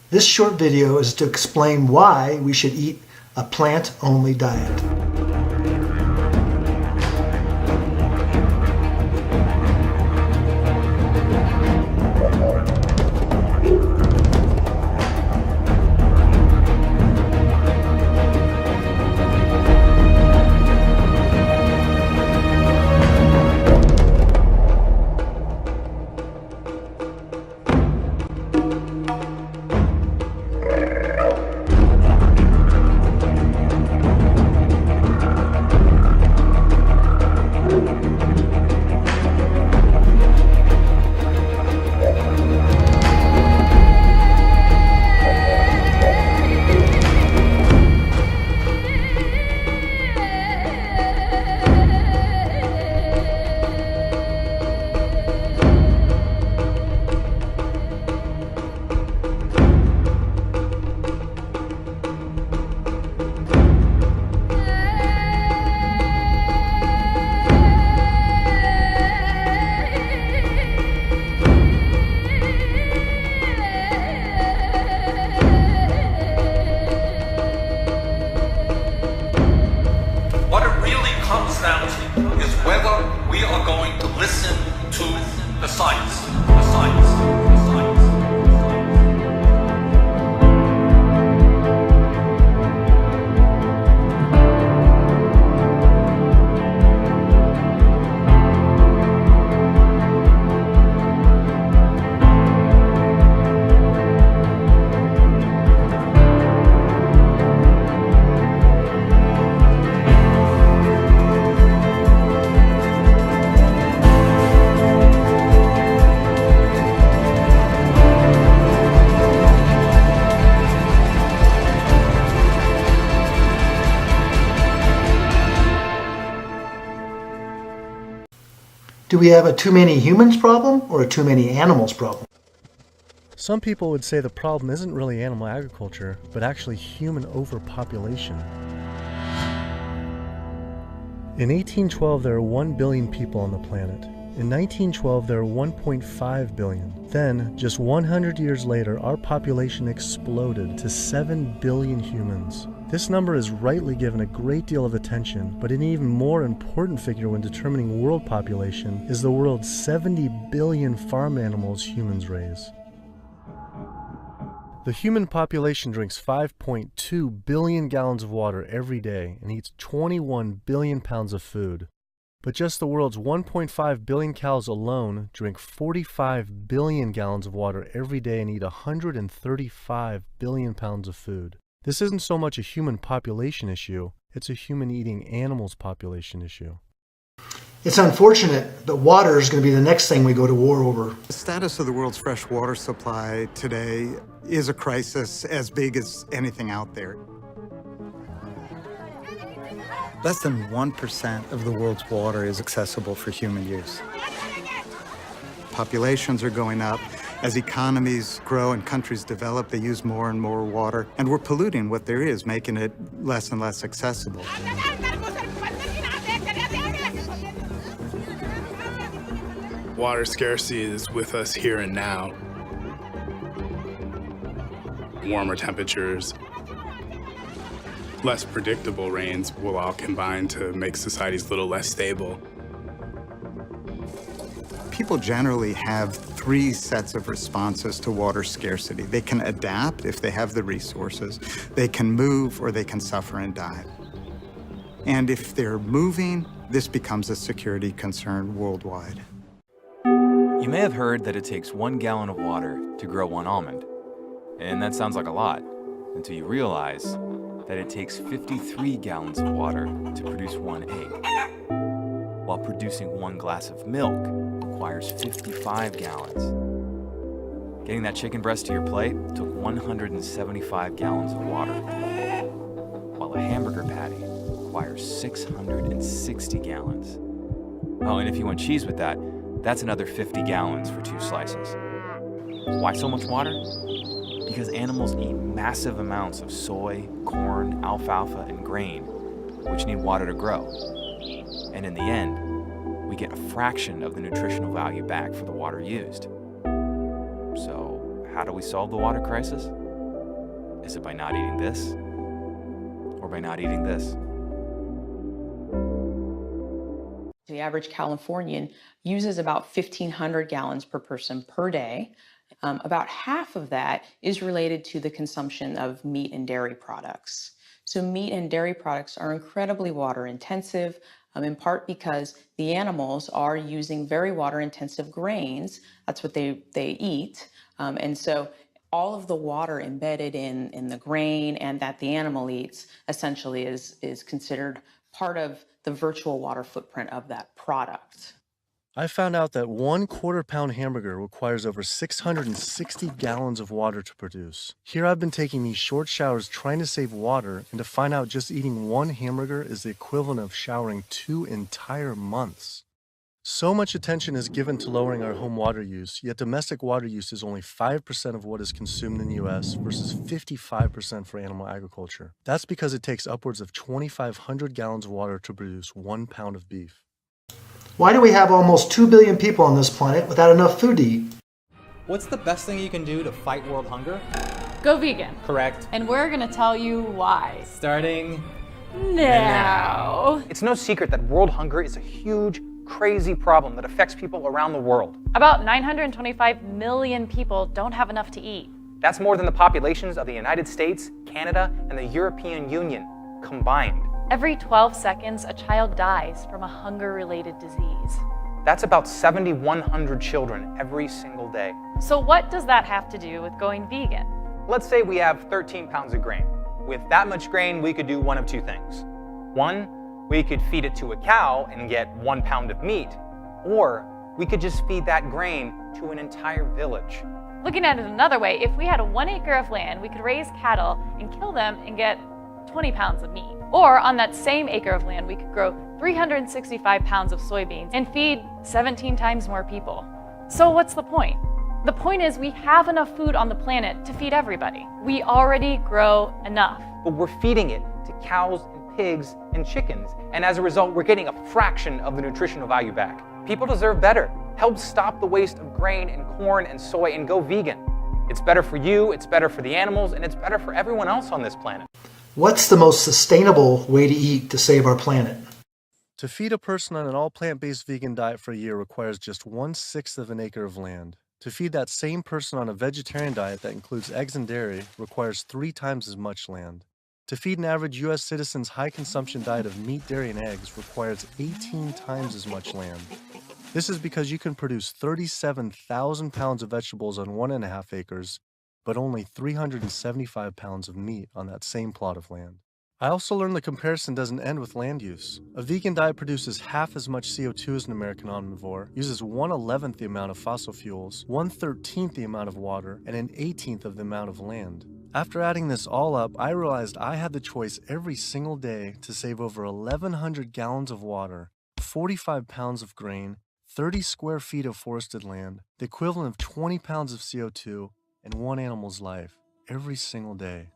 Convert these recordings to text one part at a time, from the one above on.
This short video is to explain why we should eat a plant-only diet. Is whether we are going to listen to the science. The science. The science. Do we have a too many humans problem or a too many animals problem? Some people would say the problem isn't really animal agriculture, but actually human overpopulation. In 1812, there were 1 billion people on the planet. In 1912, there were 1.5 billion. Then, just 100 years later, our population exploded to 7 billion humans. This number is rightly given a great deal of attention, but an even more important figure when determining world population is the world's 70 billion farm animals humans raise. The human population drinks 5.2 billion gallons of water every day and eats 21 billion pounds of food. But just the world's 1.5 billion cows alone drink 45 billion gallons of water every day and eat 135 billion pounds of food. This isn't so much a human population issue, it's a human eating animals population issue. It's unfortunate, but water is going to be the next thing we go to war over. The status of the world's fresh water supply today is a crisis as big as anything out there. Less than 1% of the world's water is accessible for human use. Populations are going up. As economies grow and countries develop, they use more and more water, and we're polluting what there is, making it less and less accessible. Water scarcity is with us here and now. Warmer temperatures, less predictable rains will all combine to make societies a little less stable. People generally have 3 sets of responses to water scarcity. They can adapt if they have the resources, they can move, or they can suffer and die. And if they're moving, this becomes a security concern worldwide. You may have heard that it takes 1 gallon of water to grow 1 almond. And that sounds like a lot, until you realize that it takes 53 gallons of water to produce 1 egg, while producing 1 glass of milk requires 55 gallons. Getting that chicken breast to your plate took 175 gallons of water, while a hamburger patty requires 660 gallons. Oh, and if you want cheese with that, that's another 50 gallons for 2 slices. Why so much water? Because animals eat massive amounts of soy, corn, alfalfa, and grain, which need water to grow. And in the end, we get a fraction of the nutritional value back for the water used. So, how do we solve the water crisis? Is it by not eating this? Or by not eating this? The average Californian uses about 1,500 gallons per person per day. About half of that is related to the consumption of meat and dairy products. So meat and dairy products are incredibly water intensive, in part because the animals are using very water intensive grains. That's what they eat. And so all of the water embedded in the grain and that the animal eats essentially is considered part of the virtual water footprint of that product. I found out that 1/4 pound hamburger requires over 660 gallons of water to produce. Here I've been taking these short showers trying to save water, and to find out just eating one hamburger is the equivalent of showering 2 entire months. So much attention is given to lowering our home water use, yet domestic water use is only 5% of what is consumed in the US versus 55% for animal agriculture. That's because it takes upwards of 2,500 gallons of water to produce 1 pound of beef. Why do we have almost 2 billion people on this planet without enough food to eat? What's the best thing you can do to fight world hunger? Go vegan. Correct. And we're gonna tell you why. Starting now. It's no secret that world hunger is a huge, crazy problem that affects people around the world. About 925 million people don't have enough to eat. That's more than the populations of the United States, Canada, and the European Union combined. Every 12 seconds, a child dies from a hunger-related disease. That's about 7,100 children every single day. So what does that have to do with going vegan? Let's say we have 13 pounds of grain. With that much grain, we could do one of two things. One, we could feed it to a cow and get 1 pound of meat, or we could just feed that grain to an entire village. Looking at it another way, if we had 1 acre of land, we could raise cattle and kill them and get 20 pounds of meat. Or on that same acre of land, we could grow 365 pounds of soybeans and feed 17 times more people. So what's the point? The point is we have enough food on the planet to feed everybody. We already grow enough. But we're feeding it to cows and pigs and chickens, and as a result, we're getting a fraction of the nutritional value back. People deserve better. Help stop the waste of grain and corn and soy and go vegan. It's better for you, it's better for the animals, and it's better for everyone else on this planet. What's the most sustainable way to eat to save our planet? To feed a person on an all plant-based vegan diet for a year requires just 1/6 of an acre of land. To feed that same person on a vegetarian diet that includes eggs and dairy requires 3 times as much land. To feed an average US citizen's high consumption diet of meat, dairy, and eggs requires 18 times as much land. This is because you can produce 37,000 pounds of vegetables on 1.5 acres, but only 375 pounds of meat on that same plot of land. I also learned the comparison doesn't end with land use. A vegan diet produces half as much CO2 as an American omnivore, uses 1/11 the amount of fossil fuels, 1/13 the amount of water, and 1/18 of the amount of land. After adding this all up, I realized I had the choice every single day to save over 1,100 gallons of water, 45 pounds of grain, 30 square feet of forested land, the equivalent of 20 pounds of CO2, and one animal's life every single day.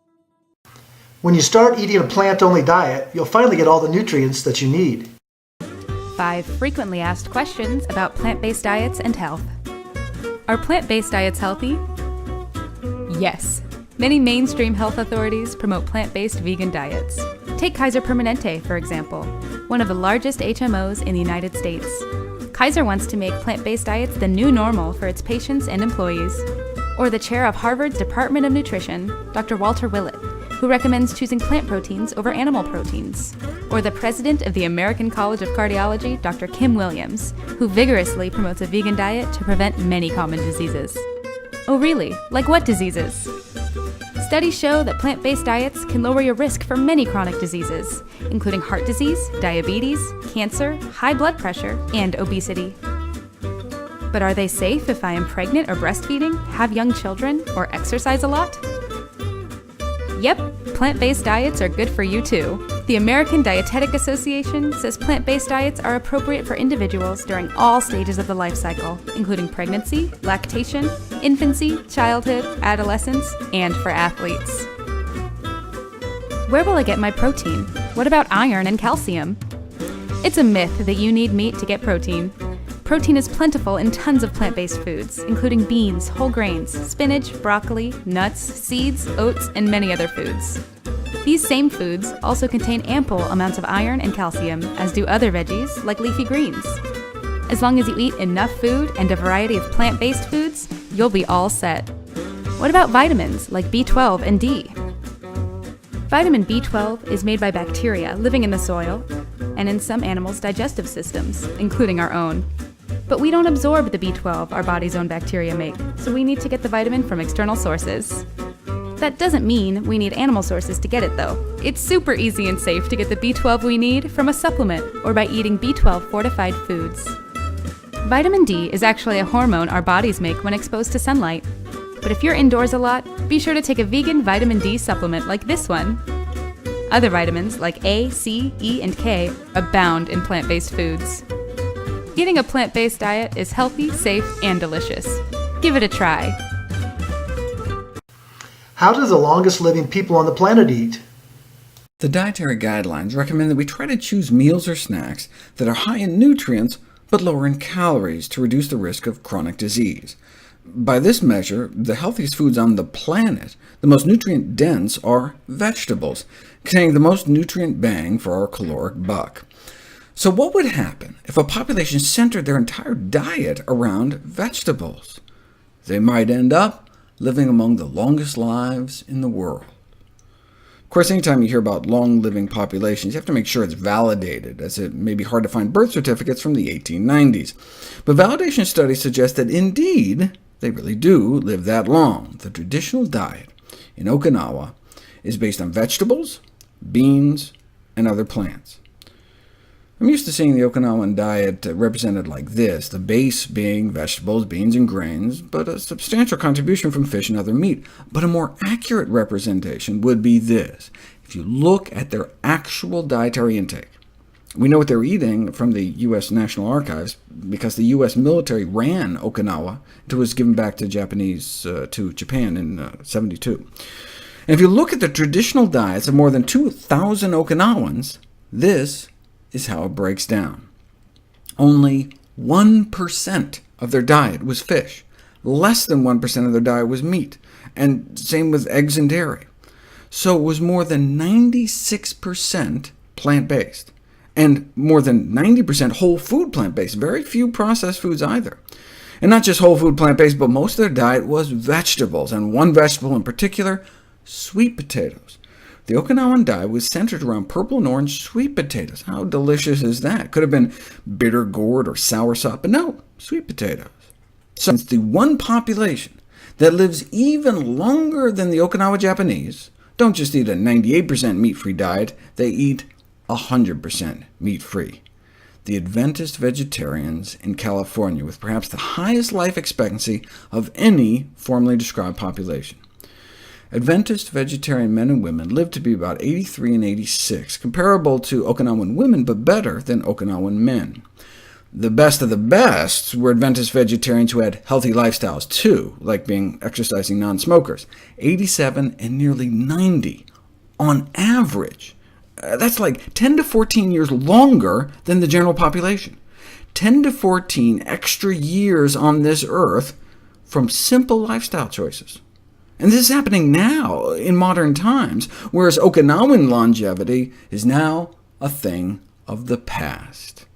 When you start eating a plant-only diet, you'll finally get all the nutrients that you need. 5 frequently asked questions about plant-based diets and health. Are plant-based diets healthy? Yes. Many mainstream health authorities promote plant-based vegan diets. Take Kaiser Permanente, for example, one of the largest HMOs in the United States. Kaiser wants to make plant-based diets the new normal for its patients and employees. Or the chair of Harvard's Department of Nutrition, Dr. Walter Willett, who recommends choosing plant proteins over animal proteins. Or the president of the American College of Cardiology, Dr. Kim Williams, who vigorously promotes a vegan diet to prevent many common diseases. Oh really? Like what diseases? Studies show that plant-based diets can lower your risk for many chronic diseases, including heart disease, diabetes, cancer, high blood pressure, and obesity. But are they safe if I am pregnant or breastfeeding, have young children, or exercise a lot? Yep, plant-based diets are good for you too. The American Dietetic Association says plant-based diets are appropriate for individuals during all stages of the life cycle, including pregnancy, lactation, infancy, childhood, adolescence, and for athletes. Where will I get my protein? What about iron and calcium? It's a myth that you need meat to get protein. protein is plentiful in tons of plant-based foods, including beans, whole grains, spinach, broccoli, nuts, seeds, oats, and many other foods. These same foods also contain ample amounts of iron and calcium, as do other veggies like leafy greens. As long as you eat enough food and a variety of plant-based foods, you'll be all set. What about vitamins like B12 and D? Vitamin B12 is made by bacteria living in the soil and in some animals' digestive systems, including our own. But we don't absorb the B12 our body's own bacteria make, so we need to get the vitamin from external sources. That doesn't mean we need animal sources to get it, though. It's super easy and safe to get the B12 we need from a supplement or by eating B12 fortified foods. Vitamin D is actually a hormone our bodies make when exposed to sunlight. But if you're indoors a lot, be sure to take a vegan vitamin D supplement like this one. Other vitamins like A, C, E, and K abound in plant-based foods. Eating a plant-based diet is healthy, safe, and delicious. Give it a try. How do the longest living people on the planet eat? The dietary guidelines recommend that we try to choose meals or snacks that are high in nutrients but lower in calories to reduce the risk of chronic disease. By this measure, the healthiest foods on the planet, the most nutrient-dense, are vegetables, containing the most nutrient bang for our caloric buck. So what would happen if a population centered their entire diet around vegetables? They might end up living among the longest lives in the world. Of course, anytime you hear about long-living populations, you have to make sure it's validated, as it may be hard to find birth certificates from the 1890s. But validation studies suggest that indeed, they really do live that long. The traditional diet in Okinawa is based on vegetables, beans, and other plants. I'm used to seeing the Okinawan diet represented like this, the base being vegetables, beans, and grains, but a substantial contribution from fish and other meat. But a more accurate representation would be this. If you look at their actual dietary intake, we know what they're eating from the U.S. National Archives, because the U.S. military ran Okinawa until it was given back to Japan in '72. And if you look at the traditional diets of more than 2,000 Okinawans, this is how it breaks down. Only 1% of their diet was fish. Less than 1% of their diet was meat, and same with eggs and dairy. So it was more than 96% plant-based, and more than 90% whole food plant-based, very few processed foods either. And not just whole food plant-based, but most of their diet was vegetables, and one vegetable in particular, sweet potatoes. The Okinawan diet was centered around purple and orange sweet potatoes. How delicious is that? Could have been bitter gourd or soursop, but no, sweet potatoes. So it's the one population that lives even longer than the Okinawa Japanese. Don't just eat a 98% meat-free diet, they eat 100% meat-free. The Adventist vegetarians in California, with perhaps the highest life expectancy of any formally described population. Adventist vegetarian men and women lived to be about 83 and 86, comparable to Okinawan women, but better than Okinawan men. The best of the best were Adventist vegetarians who had healthy lifestyles too, like exercising non-smokers, 87 and nearly 90 on average. That's like 10 to 14 years longer than the general population. 10 to 14 extra years on this earth from simple lifestyle choices. And this is happening now, in modern times, whereas Okinawan longevity is now a thing of the past.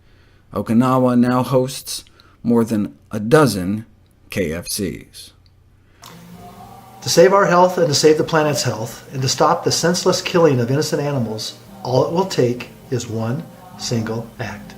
Okinawa now hosts more than a dozen KFCs. To save our health and to save the planet's health, and to stop the senseless killing of innocent animals, all it will take is one single act.